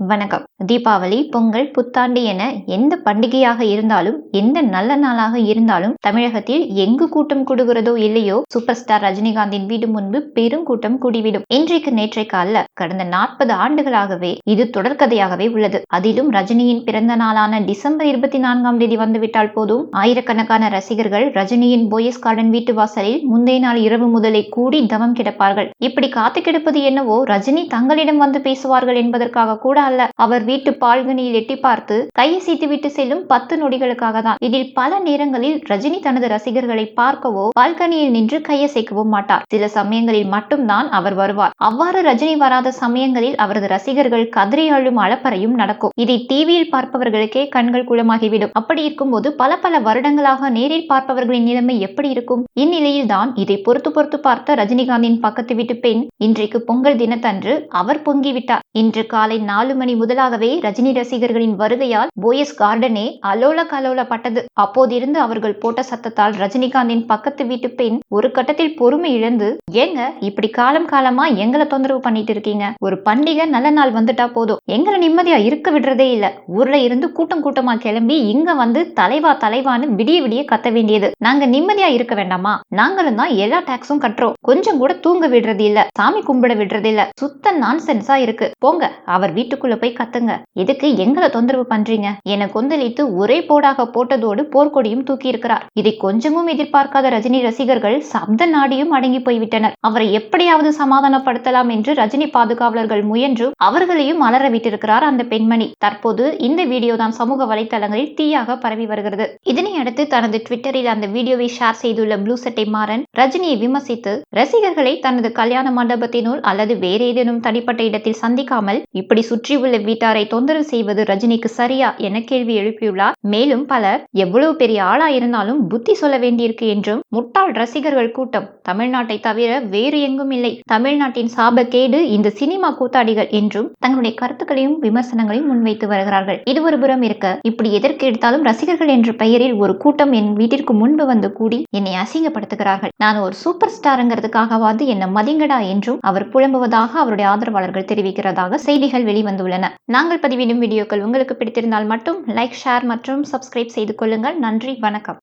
வணக்கம். தீபாவளி, பொங்கல், புத்தாண்டு என எந்த பண்டிகையாக இருந்தாலும், எந்த நல்ல நாளாக இருந்தாலும் தமிழகத்தில் எங்கு கூட்டம் கூடுகிறதோ இல்லையோ சூப்பர் ஸ்டார் ரஜினிகாந்தின் வீடு முன்பு பெருங்கூட்டம் கூடிவிடும். இன்றைக்கு நேற்றைக்கு அல்ல, கடந்த 40 ஆண்டுகளாகவே இது தொடர்கதையாகவே உள்ளது. அதிலும் ரஜினியின் பிறந்த நாளான டிசம்பர் 24ஆம் தேதி வந்துவிட்டால் போதும், ஆயிரக்கணக்கான ரசிகர்கள் ரஜினியின் போயஸ் கார்டன் வீட்டு வாசலில் முந்தைய நாள் இரவு முதலே கூடி தவம் கிடப்பார்கள். இப்படி காத்து கிடப்பது என்னவோ ரஜினி தங்களிடம் வந்து பேசுவார்கள் என்பதற்காக கூட அல்ல, அவர் வீட்டு பால்கனியில் எட்டி பார்த்து கையசைத்து விட்டு செல்லும் 10 நொடிகளுக்காக தான். இதில் பல நேரங்களில் ரஜினி தனது ரசிகர்களை பார்க்கவோ பால்கனியில் நின்று கையசைக்கவோ மாட்டார். சில சமயங்களில் மட்டும்தான் அவர் வருவார். அவ்வாறு ரஜினி வராத சமயங்களில் அவரது ரசிகர்கள் கதறி அழும் அளப்பறையும் நடக்கும். இதை டிவியில் பார்ப்பவர்களுக்கே கண்கள் குளமாகிவிடும். அப்படி இருக்கும்போது பல வருடங்களாக நேரில் பார்ப்பவர்களின் நிலைமை எப்படி இருக்கும்? இந்நிலையில் தான் இதை பொறுத்து பார்த்த ரஜினிகாந்தின் பக்கத்து வீட்டு பெண் இன்றைக்கு பொங்கல் தினத்தன்று அவர் பொங்கிவிட்டார். இன்று காலை 4 மணி முதலாகவே ரஜினி ரசிகர்களின் வருகையால் போயஸ் கார்டனே அலோல கலோலப்பட்டது. அப்போதிருந்து அவர்கள் போட்ட சத்தத்தால் ரஜினிகாந்தின் பக்கத்து வீட்டு பெண் ஒரு கட்டத்தில் பொறுமை இழந்து, ஏங்க இப்படி காலமா எங்களை தொந்தரவு பண்ணிட்டு இருக்கீங்க? ஒரு பண்டிகை நல்ல நாள் வந்துட்டா போதும், எங்களை நிம்மதியா இருக்க விடுறதே இல்ல. ஊர்ல இருந்து கூட்டமா கிளம்பி இங்க வந்து தலைவான்னு விடிய கத்த வேண்டியது. நாங்க நிம்மதியா இருக்க வேண்டாமா? நாங்களும் தான் எல்லா டாக்ஸும் கட்டுறோம். கொஞ்சம் கூட தூங்க விடுறது இல்ல, சாமி கும்பிட விடுறது இல்ல. சுத்த நான்சென்ஸா இருக்கு. போங்க, அவர் வீட்டுக்குள்ள போய் கத்துங்க. எதுக்கு எங்களை தொந்தரவு பண்றீங்க என கொந்தளித்து ஒரே போடாக போட்டதோடு போர்க்கொடியும் தூக்கி இருக்கிறார். இதை கொஞ்சமும் எதிர்பார்க்காத ரஜினி ரசிகர்கள் சப்த நாடியும் அடங்கி போய்விட்டனர். அவரை எப்படியாவது சமாதானப்படுத்தலாம் என்று ரஜினி பாதுகாவலர்கள் முயன்றும் அவர்களையும் அலற விட்டிருக்கிறார் அந்த பெண்மணி. தற்போது இந்த வீடியோ தான் சமூக வலைதளங்களில் தீயாக பரவி வருகிறது. இதனை அடுத்து தனது ட்விட்டரில் அந்த வீடியோவை ஷேர் செய்துள்ள ப்ளூ சட்டை மாறன் ரஜினியை விமர்சித்து, ரசிகர்களை தனது கல்யாண மண்டபத்தினுள் அல்லது வேறு ஏதேனும் தனிப்பட்ட இடத்தில் சந்திக்காமல் இப்படி சுற்றியுள்ள வீட்டாரை தொந்தரவு செய்வது ரஜினிக்கு சரியா என கேள்வி எழுப்பியுள்ளார். மேலும் பலர் எவ்வளவு பெரிய ஆளா இருந்தாலும் புத்தி சொல்ல வேண்டியிருக்கு என்றும், முட்டாள் ரசிகர்கள் கூட்டம் தமிழ்நாட்டை தவிர வேறு எங்கும் இல்லை, தமிழ்நாட்டின் சாபக்கேடு இந்த சினிமா கூத்தாடிகள் என்றும் தங்களுடைய கருத்துக்களையும் விமர்சனங்களையும் முன்வைத்து வருகிறார்கள். இது ஒரு புறம் இருக்க, இப்படி எதற்கு எடுத்தாலும் ரசிகர்கள் என்ற பெயரில் ஒரு கூட்டம் என் வீட்டிற்கு முன்பு வந்து கூடி என்னை அசிங்கப்படுத்துகிறார்கள். நான் ஒரு சூப்பர் ஸ்டாருங்கிறதுக்காகவாது என்ன மதிங்கடா என்றும் அவர் புலம்புவதாக அவருடைய ஆதரவாளர்கள் தெரிவிக்கிறதாக செய்திகள் வெளிவந்துள்ளன. நாங்கள் பதிவிடும் வீடியோக்கள் உங்களுக்கு பிடித்திருந்தால் மட்டும் லைக், ஷேர் மற்றும் சப்ஸ்கிரைப் செய்து கொள்ளுங்கள். நன்றி, வணக்கம்.